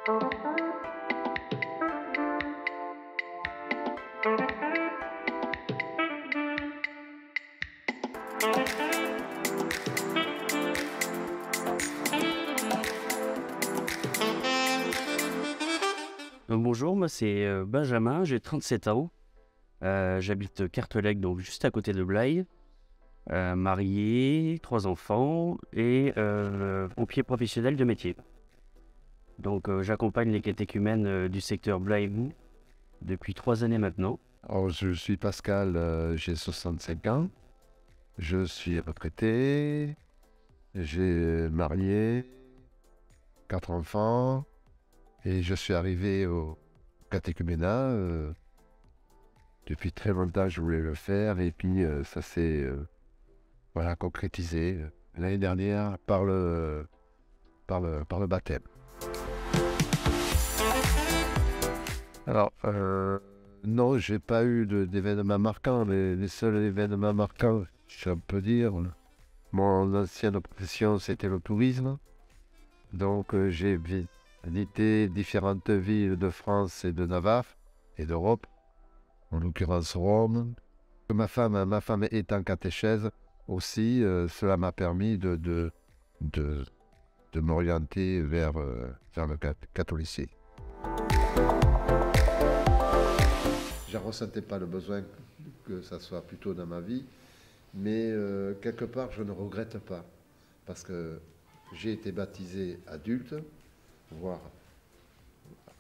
Donc bonjour, moi c'est Benjamin, j'ai 37 ans. J'habite Cartelec, donc juste à côté de Blaye. Marié, 3 enfants et pompier professionnel de métier. Donc j'accompagne les catéchumènes du secteur Blaye depuis 3 années maintenant. Alors, je suis Pascal, j'ai 65 ans. Je suis retraité. J'ai marié, 4 enfants. Et je suis arrivé au catéchuménat. Depuis très longtemps, je voulais le faire. Et puis, ça s'est voilà, concrétisé l'année dernière par le baptême. Alors, non, j'ai pas eu d'événements marquants. Les seuls événements marquants, je peux dire, mon ancienne profession, c'était le tourisme. Donc, j'ai visité différentes villes de France et de Navarre et d'Europe, en l'occurrence Rome. Ma femme est en catéchèse aussi, cela m'a permis de m'orienter vers le catholicisme. Je ne ressentais pas le besoin que ça soit plus tôt dans ma vie, mais quelque part je ne regrette pas, parce que j'ai été baptisé adulte, voire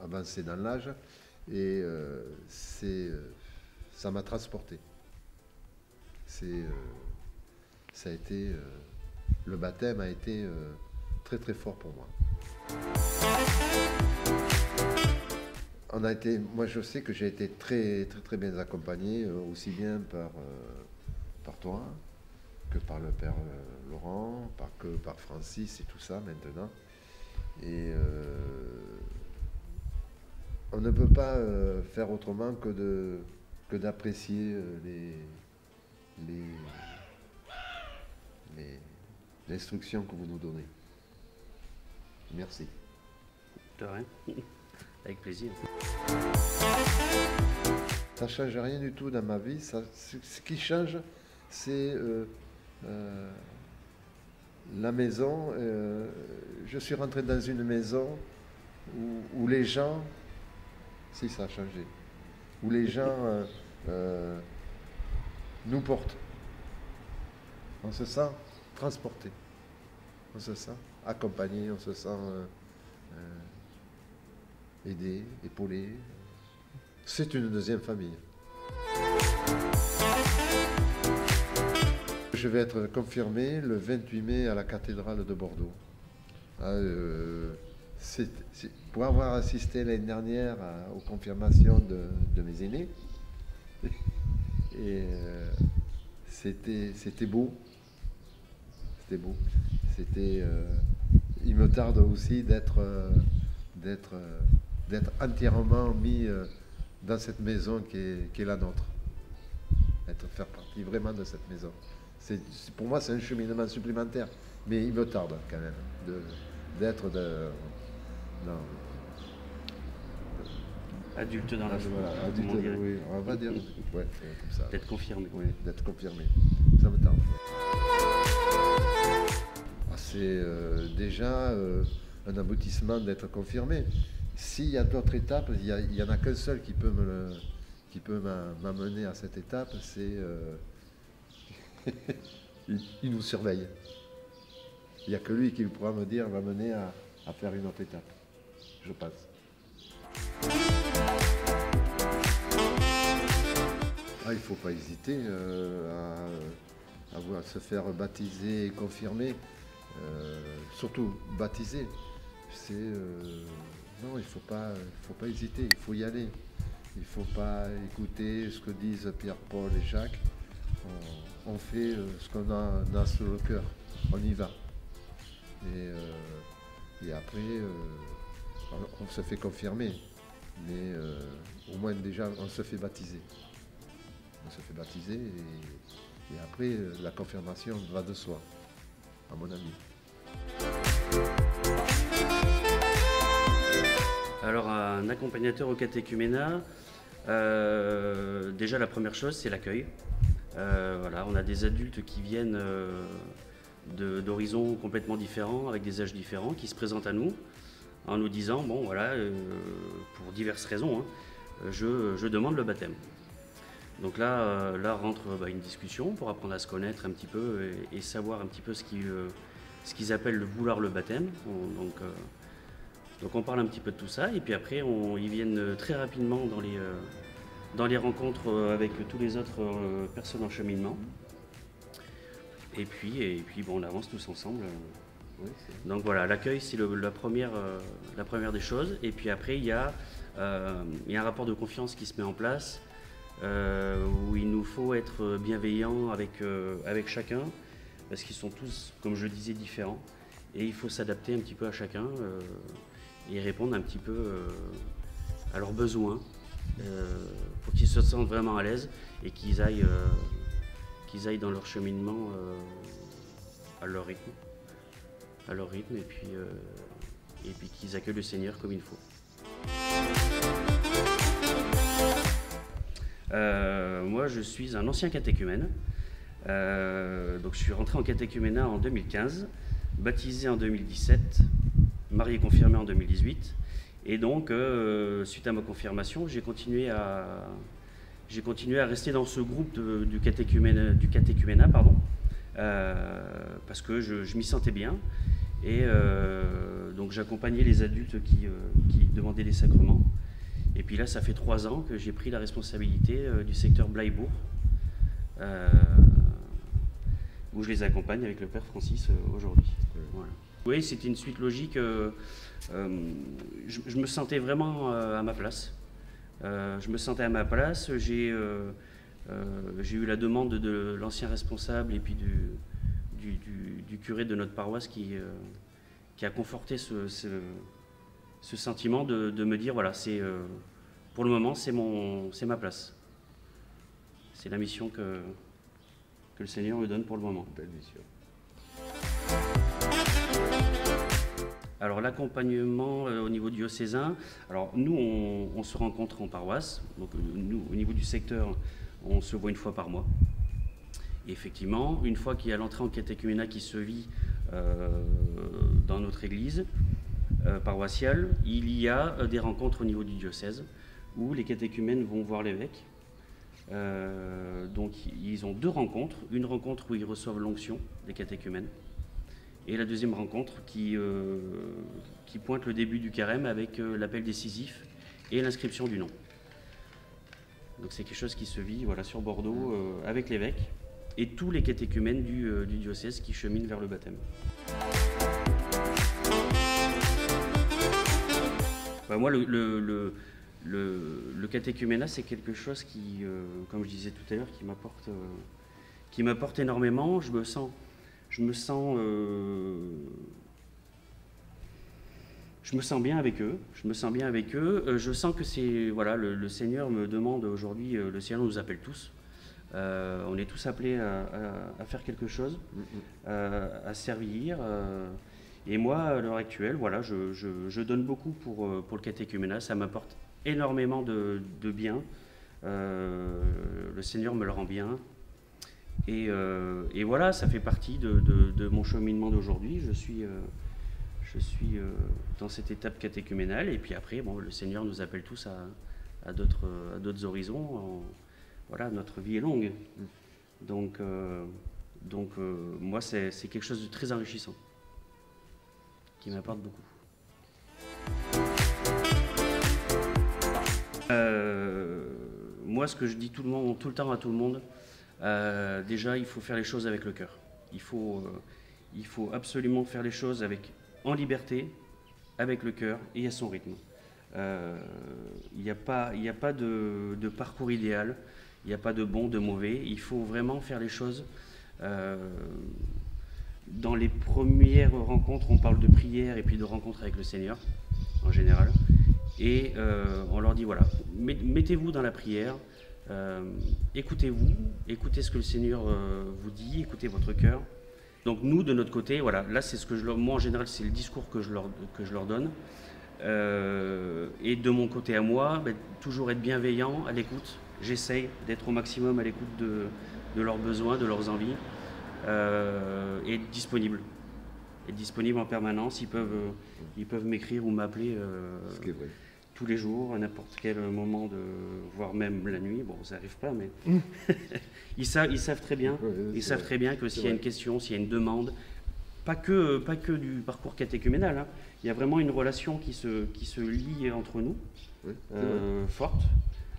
avancé dans l'âge, et ça m'a transporté. Le baptême a été très très fort pour moi. Moi je sais que j'ai été très très très bien accompagné, aussi bien par toi que par le père Laurent, que par Francis et tout ça maintenant. Et on ne peut pas faire autrement que d'apprécier l'instruction que vous nous donnez. Merci. De rien. Avec plaisir. Ça ne change rien du tout dans ma vie. Ce qui change, c'est la maison. Je suis rentré dans une maison où les gens, si ça a changé, où les gens nous portent. On se sent transporté, on se sent accompagné, on se sent aidé, épaulé. C'est une deuxième famille. Je vais être confirmé le 28 mai à la cathédrale de Bordeaux. Pour avoir assisté l'année dernière aux confirmations de mes aînés, et c'était beau. C'était beau. Il me tarde aussi d'être entièrement mis dans cette maison qui est la nôtre. Faire partie vraiment de cette maison. Pour moi, c'est un cheminement supplémentaire, mais il me tarde quand même d'être Adulte dans la joie. Voilà, adulte, oui, on va dire, ouais, comme ça. D'être confirmé. Oui, d'être confirmé. Ça me tarde. C'est déjà un aboutissement d'être confirmé. S'il y a d'autres étapes, il n'y en a qu'un seul qui peut m'amener à cette étape, c'est il nous surveille. Il n'y a que lui qui pourra m'amener à faire une autre étape. Je passe. Il ne faut pas hésiter à se faire baptiser et confirmer. Surtout baptiser. Non, il faut pas hésiter, il faut y aller. Il ne faut pas écouter ce que disent Pierre, Paul et Jacques. On fait ce qu'on a sur le cœur. On y va. Et après, on se fait confirmer. Mais au moins déjà, on se fait baptiser. On se fait baptiser et après, la confirmation va de soi, à mon avis. un accompagnateur au catéchuménat, déjà la première chose, c'est l'accueil. Voilà, on a des adultes qui viennent d'horizons complètement différents, avec des âges différents, qui se présentent à nous en nous disant, bon voilà, pour diverses raisons, hein, je demande le baptême. Donc là rentre une discussion pour apprendre à se connaître un petit peu et savoir un petit peu ce qu'ils appellent le vouloir le baptême. Donc on parle un petit peu de tout ça et puis après ils viennent très rapidement dans les rencontres avec tous les autres personnes en cheminement. Et puis bon, on avance tous ensemble. Oui, donc voilà, l'accueil c'est la première des choses. Et puis après il y a un rapport de confiance qui se met en place. Où il nous faut être bienveillant avec chacun, parce qu'ils sont tous, comme je le disais, différents, et il faut s'adapter un petit peu à chacun et répondre un petit peu à leurs besoins pour qu'ils se sentent vraiment à l'aise et qu'ils aillent dans leur cheminement à leur rythme, et puis qu'ils accueillent le Seigneur comme il faut. Moi, je suis un ancien catéchumène. Donc, je suis rentré en catéchuménat en 2015, baptisé en 2017, marié confirmé en 2018. Et donc, suite à ma confirmation, j'ai continué à rester dans ce groupe du catéchuménat, parce que je m'y sentais bien. Et donc, j'accompagnais les adultes qui demandaient les sacrements. Et puis là, ça fait 3 ans que j'ai pris la responsabilité du secteur Bleibourg, où je les accompagne avec le Père Francis aujourd'hui. Voilà. Oui, c'était une suite logique. Je me sentais vraiment à ma place. J'ai eu la demande de l'ancien responsable et puis du curé de notre paroisse qui a conforté ce sentiment de me dire, voilà, pour le moment, c'est ma place. C'est la mission que le Seigneur me donne pour le moment. Belle mission. Alors l'accompagnement au niveau diocésain, alors nous on se rencontre en paroisse, donc nous au niveau du secteur on se voit une fois par mois. Et effectivement, une fois qu'il y a l'entrée en catéchuménat qui se vit dans notre église paroissiale, il y a des rencontres au niveau du diocèse où les catéchumènes vont voir l'évêque. Donc ils ont 2 rencontres, une rencontre où ils reçoivent l'onction des catéchumènes et la deuxième rencontre qui pointe le début du carême avec l'appel décisif et l'inscription du nom. Donc c'est quelque chose qui se vit sur Bordeaux avec l'évêque et tous les catéchumènes du diocèse qui cheminent vers le baptême. Moi, le catéchuménat, c'est quelque chose qui, comme je disais tout à l'heure, qui m'apporte énormément. Je me sens bien avec eux. Je sens que c'est le Seigneur me demande aujourd'hui. Le Seigneur nous appelle tous. On est tous appelés à faire quelque chose, à servir. Et moi, à l'heure actuelle, je donne beaucoup pour le catéchuménat. Ça m'apporte énormément de bien. Le Seigneur me le rend bien. Et voilà, ça fait partie de mon cheminement d'aujourd'hui. Je suis dans cette étape catéchuménale. Et puis après, le Seigneur nous appelle tous à d'autres horizons. Notre vie est longue. Donc moi, c'est quelque chose de très enrichissant, qui m'apporte beaucoup. Moi, ce que je dis tout le temps à tout le monde, déjà, il faut faire les choses avec le cœur. Il faut absolument faire les choses en liberté, avec le cœur et à son rythme. Il n'y a pas de parcours idéal, il n'y a pas de bon, de mauvais. Il faut vraiment faire les choses. Dans les premières rencontres, on parle de prière et puis de rencontre avec le Seigneur, en général. Et on leur dit, mettez-vous dans la prière, écoutez-vous, écoutez ce que le Seigneur vous dit, écoutez votre cœur. Donc nous, de notre côté, là c'est ce que moi en général, c'est le discours que je leur donne. et de mon côté à moi, toujours être bienveillant, à l'écoute. J'essaye d'être au maximum à l'écoute de leurs besoins, de leurs envies, et être disponible. Être disponible en permanence. Ils peuvent m'écrire ou m'appeler Ce qui est vrai. tous les jours, à n'importe quel moment, voire même la nuit. Bon, ça n'arrive pas, mais ils savent très bien. Ouais, Ils c'est savent vrai. très bien que C'est s'il y a vrai. une question, s'il y a une demande, pas que du parcours catéchuménal, hein. Il y a vraiment une relation qui se lie entre nous, Oui, c'est vrai. forte.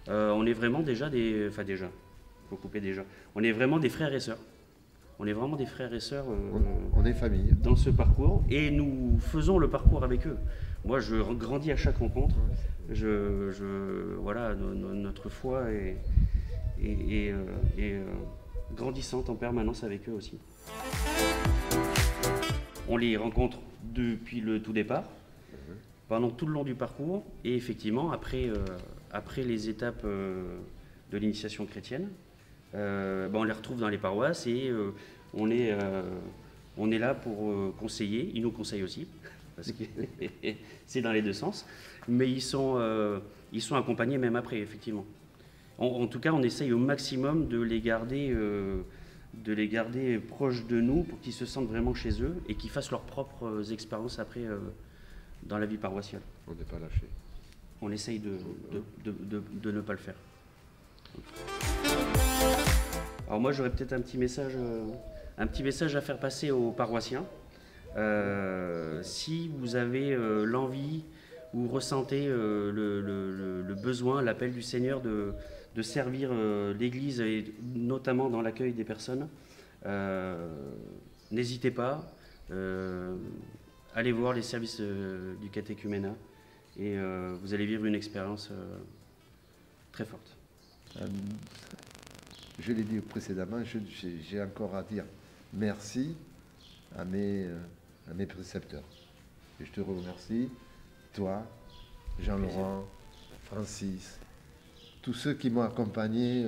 On est vraiment faut couper déjà. On est vraiment des frères et sœurs. On est vraiment des frères et sœurs On est famille. dans ce parcours et nous faisons le parcours avec eux. Moi, je grandis à chaque rencontre. Voilà, notre foi est grandissante en permanence avec eux aussi. On les rencontre depuis le tout départ, pendant tout le long du parcours, et effectivement, après les étapes de l'initiation chrétienne, on les retrouve dans les paroisses et on est là pour conseiller. Ils nous conseillent aussi, parce que c'est dans les deux sens, mais ils sont accompagnés même après, effectivement. En tout cas, on essaye au maximum de les garder proches de nous pour qu'ils se sentent vraiment chez eux et qu'ils fassent leurs propres expériences après dans la vie paroissiale. On n'est pas lâché. On essaye de ne pas le faire. Alors moi, j'aurais peut-être un petit message à faire passer aux paroissiens. Si vous avez l'envie ou ressentez le besoin, l'appel du Seigneur de servir l'Église et notamment dans l'accueil des personnes, n'hésitez pas. Allez voir les services du catéchuménat et vous allez vivre une expérience très forte. Je l'ai dit précédemment, j'ai encore à dire merci à mes précepteurs. Et je te remercie, toi, Jean-Laurent, Francis, tous ceux qui m'ont accompagné,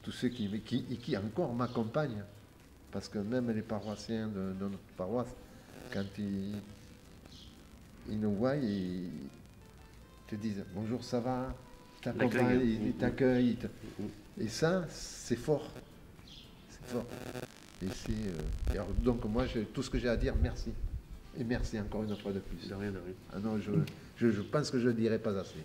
tous ceux qui encore m'accompagnent. Parce que même les paroissiens de notre paroisse, quand ils nous voient, ils te disent bonjour, ça va, t'accompagnent, ils t'accueillent. Et ça, c'est fort. C'est fort. Et alors, donc moi, tout ce que j'ai à dire, merci. Et merci encore une fois de plus. De rien, de rien. Ah non, je pense que je ne dirai pas assez.